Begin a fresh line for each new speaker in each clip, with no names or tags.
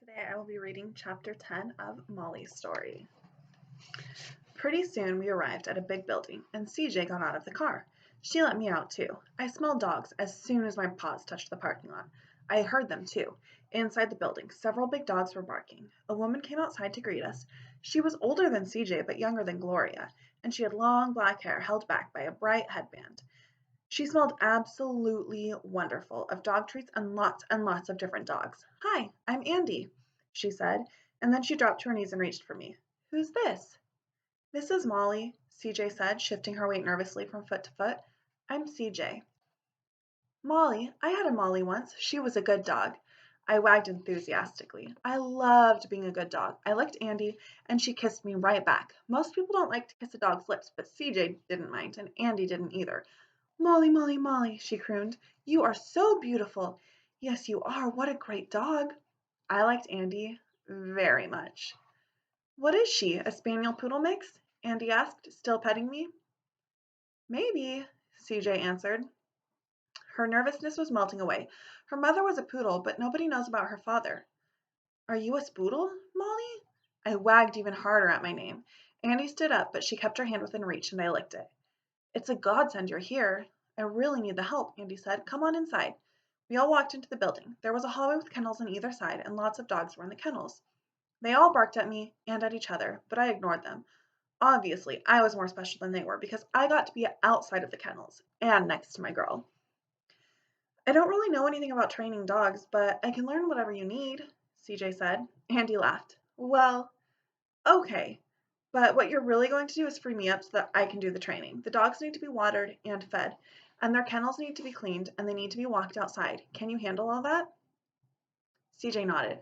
Today I will be reading chapter 10 of Molly's story. Pretty soon we arrived at a big building, and CJ got out of the car. She let me out too. I smelled dogs as soon as my paws touched the parking lot. I heard them too. Inside the building, several big dogs were barking. A woman came outside to greet us. She was older than CJ but younger than Gloria, and she had long black hair held back by a bright headband. She smelled absolutely wonderful of dog treats and lots of different dogs. "Hi, I'm Andy," she said, and then she dropped to her knees and reached for me. "Who's this?" "This is Molly," CJ said, shifting her weight nervously from foot to foot. "I'm CJ." "Molly, I had a Molly once. She was a good dog." I wagged enthusiastically. I loved being a good dog. I licked Andy, and she kissed me right back. Most people don't like to kiss a dog's lips, but CJ didn't mind, and Andy didn't either. "Molly, Molly, Molly," she crooned. "You are so beautiful." "Yes, you are. What a great dog." I liked Andy very much. "What is she, a spaniel poodle mix?" Andy asked, still petting me. "Maybe," CJ answered. Her nervousness was melting away. Her mother was a poodle, but nobody knows about her father. "Are you a spoodle, Molly?" I wagged even harder at my name. Andy stood up, but she kept her hand within reach, and I licked it. "It's a godsend you're here. I really need the help," Andy said. "Come on inside." We all walked into the building. There was a hallway with kennels on either side, and lots of dogs were in the kennels. They all barked at me and at each other, but I ignored them. Obviously, I was more special than they were because I got to be outside of the kennels and next to my girl. "I don't really know anything about training dogs, but I can learn whatever you need," CJ said. Andy laughed. "Well, okay. But what you're really going to do is free me up so that I can do the training. The dogs need to be watered and fed, and their kennels need to be cleaned, and they need to be walked outside. Can you handle all that?" CJ nodded.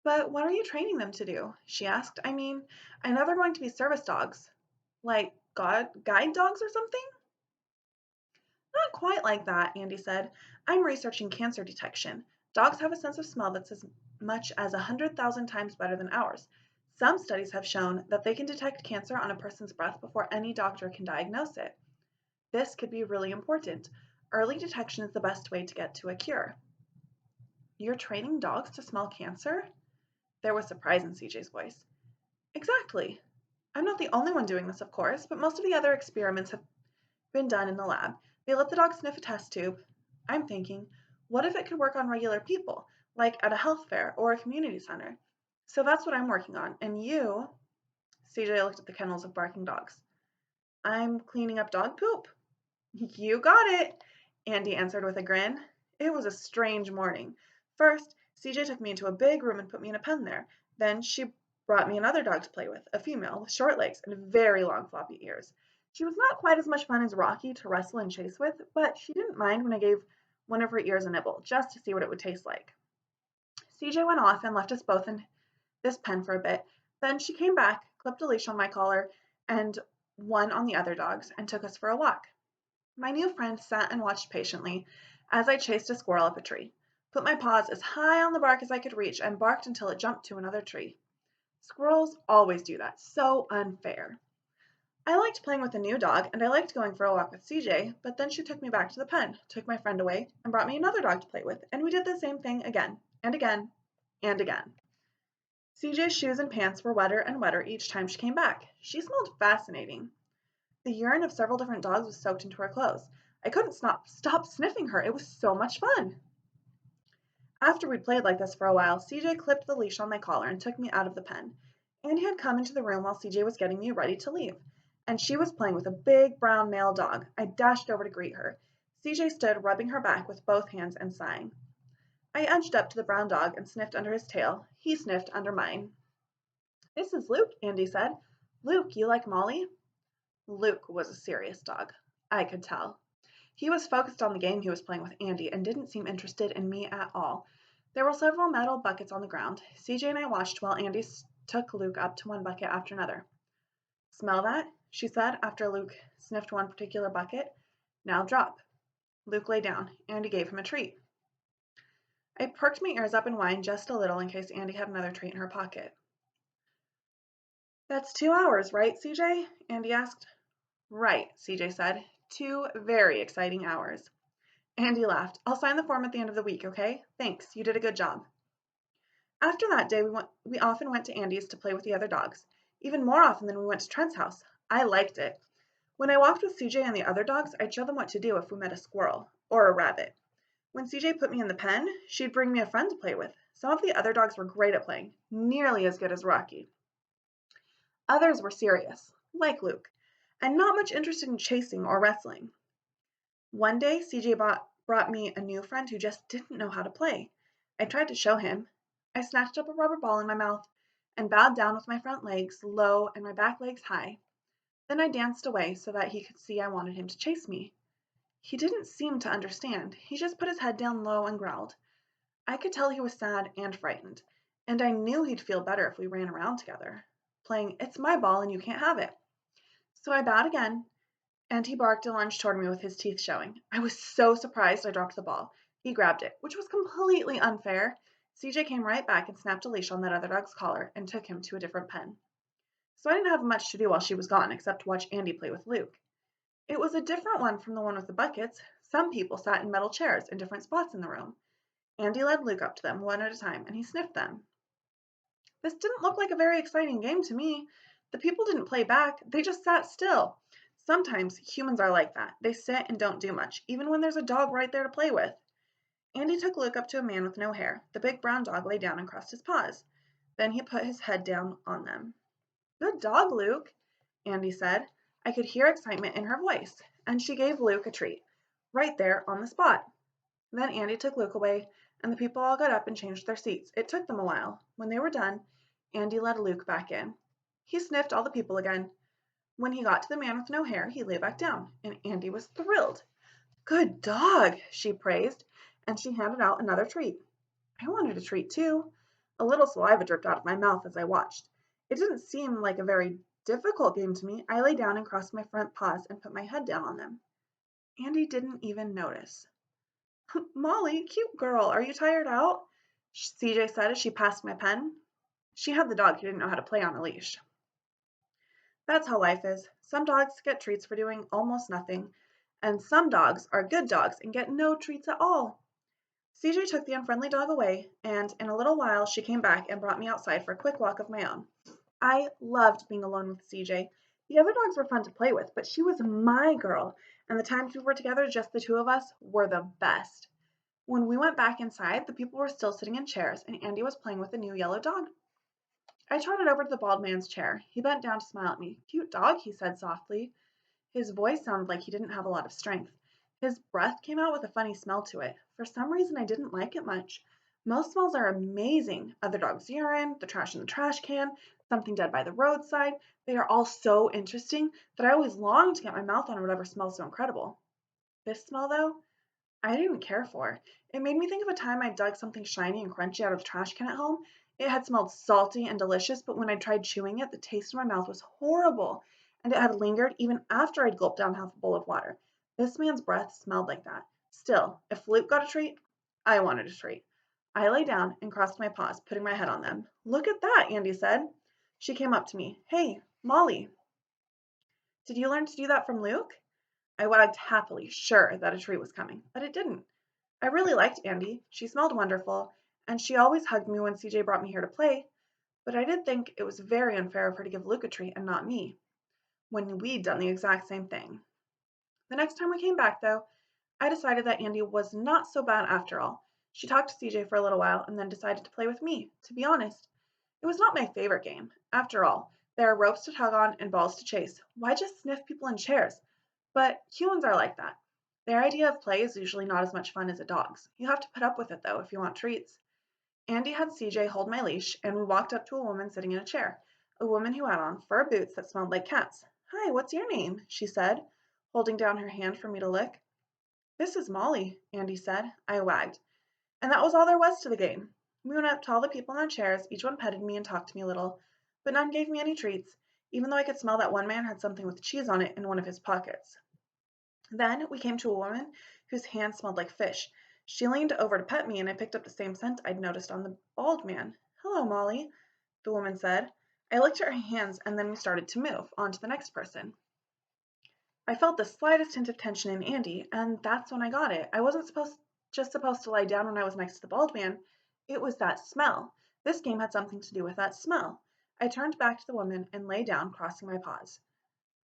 "But what are you training them to do?" she asked. I know they're going to be service dogs. Like guide dogs or something?" "Not quite like that," Andy said. "I'm researching cancer detection. Dogs have a sense of smell that's as much as 100,000 times better than ours. Some studies have shown that they can detect cancer on a person's breath before any doctor can diagnose it. This could be really important. Early detection is the best way to get to a cure." "You're training dogs to smell cancer?" There was surprise in CJ's voice. "Exactly. I'm not the only one doing this, of course, but most of the other experiments have been done in the lab. They let the dog sniff a test tube. I'm thinking, what if it could work on regular people, like at a health fair or a community center? So that's what I'm working on. And you," CJ looked at the kennels of barking dogs. "I'm cleaning up dog poop?" "You got it," Andy answered with a grin. It was a strange morning. First, CJ took me into a big room and put me in a pen there. Then she brought me another dog to play with, a female with short legs and very long floppy ears. She was not quite as much fun as Rocky to wrestle and chase with, but she didn't mind when I gave one of her ears a nibble, just to see what it would taste like. CJ went off and left us both in this pen for a bit. Then she came back, clipped a leash on my collar and one on the other dog's, and took us for a walk. My new friend sat and watched patiently as I chased a squirrel up a tree, put my paws as high on the bark as I could reach, and barked until it jumped to another tree. Squirrels always do that. So unfair. I liked playing with a new dog, and I liked going for a walk with CJ, but then she took me back to the pen, took my friend away, and brought me another dog to play with, and we did the same thing again, and again, and again. CJ's shoes and pants were wetter and wetter each time she came back. She smelled fascinating. The urine of several different dogs was soaked into her clothes. I couldn't stop sniffing her. It was so much fun. After we'd played like this for a while, CJ clipped the leash on my collar and took me out of the pen. Andy had come into the room while CJ was getting me ready to leave, and she was playing with a big brown male dog. I dashed over to greet her. CJ stood rubbing her back with both hands and sighing. I edged up to the brown dog and sniffed under his tail. He sniffed under mine. "This is Luke," Andy said. "Luke, you like Molly?" Luke was a serious dog. I could tell. He was focused on the game he was playing with Andy and didn't seem interested in me at all. There were several metal buckets on the ground. CJ and I watched while Andy took Luke up to one bucket after another. "Smell that?" she said after Luke sniffed one particular bucket. "Now drop." Luke lay down. Andy gave him a treat. I perked my ears up and whined just a little in case Andy had another treat in her pocket. "That's 2 hours, right, CJ?" Andy asked. "Right," CJ said. 2 very exciting hours. Andy laughed. "I'll sign the form at the end of the week, okay? Thanks, you did a good job." After that day, we often went to Andy's to play with the other dogs, even more often than we went to Trent's house. I liked it. When I walked with CJ and the other dogs, I'd show them what to do if we met a squirrel or a rabbit. When CJ put me in the pen, she'd bring me a friend to play with. Some of the other dogs were great at playing, nearly as good as Rocky. Others were serious, like Luke, and not much interested in chasing or wrestling. One day, CJ brought me a new friend who just didn't know how to play. I tried to show him. I snatched up a rubber ball in my mouth and bowed down with my front legs low and my back legs high. Then I danced away so that he could see I wanted him to chase me. He didn't seem to understand. He just put his head down low and growled. I could tell he was sad and frightened, and I knew he'd feel better if we ran around together, playing "It's my ball and you can't have it." So I bowed again, and he barked and lunged toward me with his teeth showing. I was so surprised I dropped the ball. He grabbed it, which was completely unfair. CJ came right back and snapped a leash on that other dog's collar and took him to a different pen. So I didn't have much to do while she was gone except watch Andy play with Luke. It was a different one from the one with the buckets. Some people sat in metal chairs in different spots in the room. Andy led Luke up to them one at a time, and he sniffed them. This didn't look like a very exciting game to me. The people didn't play back, they just sat still. Sometimes humans are like that. They sit and don't do much, even when there's a dog right there to play with. Andy took Luke up to a man with no hair. The big brown dog lay down and crossed his paws. Then he put his head down on them. "Good dog, Luke," Andy said. I could hear excitement in her voice, and she gave Luke a treat, right there on the spot. Then Andy took Luke away, and the people all got up and changed their seats. It took them a while. When they were done, Andy led Luke back in. He sniffed all the people again. When he got to the man with no hair, he lay back down, and Andy was thrilled. "Good dog," she praised, and she handed out another treat. I wanted a treat too. A little saliva dripped out of my mouth as I watched. It didn't seem like a very difficult game to me. I lay down and crossed my front paws and put my head down on them. Andy didn't even notice. "Molly, cute girl, are you tired out?" CJ said as she passed my pen. She had the dog who didn't know how to play on a leash. That's how life is. Some dogs get treats for doing almost nothing, and some dogs are good dogs and get no treats at all. CJ took the unfriendly dog away, and in a little while she came back and brought me outside for a quick walk of my own. I loved being alone with CJ. The other dogs were fun to play with, but she was my girl, and the times we were together, just the two of us, were the best. When we went back inside, the people were still sitting in chairs, and Andy was playing with a new yellow dog. I trotted over to the bald man's chair. He bent down to smile at me. "Cute dog," he said softly. His voice sounded like he didn't have a lot of strength. His breath came out with a funny smell to it. For some reason, I didn't like it much. Most smells are amazing. Other dogs' urine, the trash in the trash can, something dead by the roadside. They are all so interesting that I always long to get my mouth on whatever smells so incredible. This smell, though, I didn't care for. It made me think of a time I dug something shiny and crunchy out of the trash can at home. It had smelled salty and delicious, but when I tried chewing it, the taste in my mouth was horrible, and it had lingered even after I'd gulped down half a bowl of water. This man's breath smelled like that. Still, if Luke got a treat, I wanted a treat. I lay down and crossed my paws, putting my head on them. "Look at that," Andy said. She came up to me. "Hey, Molly, did you learn to do that from Luke?" I wagged happily, sure that a treat was coming, but it didn't. I really liked Andy. She smelled wonderful, and she always hugged me when CJ brought me here to play, but I did think it was very unfair of her to give Luke a treat and not me, when we'd done the exact same thing. The next time we came back, though, I decided that Andy was not so bad after all. She talked to CJ for a little while and then decided to play with me. To be honest, it was not my favorite game. After all, there are ropes to tug on and balls to chase. Why just sniff people in chairs? But humans are like that. Their idea of play is usually not as much fun as a dog's. You have to put up with it, though, if you want treats. Andy had CJ hold my leash, and we walked up to a woman sitting in a chair, a woman who had on fur boots that smelled like cats. "Hi, what's your name?" she said, holding down her hand for me to lick. "This is Molly," Andy said. I wagged. And that was all there was to the game. We went up to all the people in their chairs, each one petted me and talked to me a little, but none gave me any treats, even though I could smell that one man had something with cheese on it in one of his pockets. Then we came to a woman whose hand smelled like fish. She leaned over to pet me, and I picked up the same scent I'd noticed on the bald man. "Hello, Molly," the woman said. I licked at her hands, and then we started to move on to the next person. I felt the slightest hint of tension in Andy, and that's when I got it. I wasn't just supposed to lie down when I was next to the bald man. It was that smell. This game had something to do with that smell. I turned back to the woman and lay down, crossing my paws.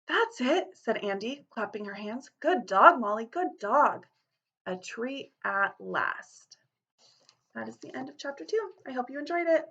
That's it, said Andy, clapping her hands. Good dog, Molly, good dog. A treat at last. That is the end of chapter 2. I hope you enjoyed it.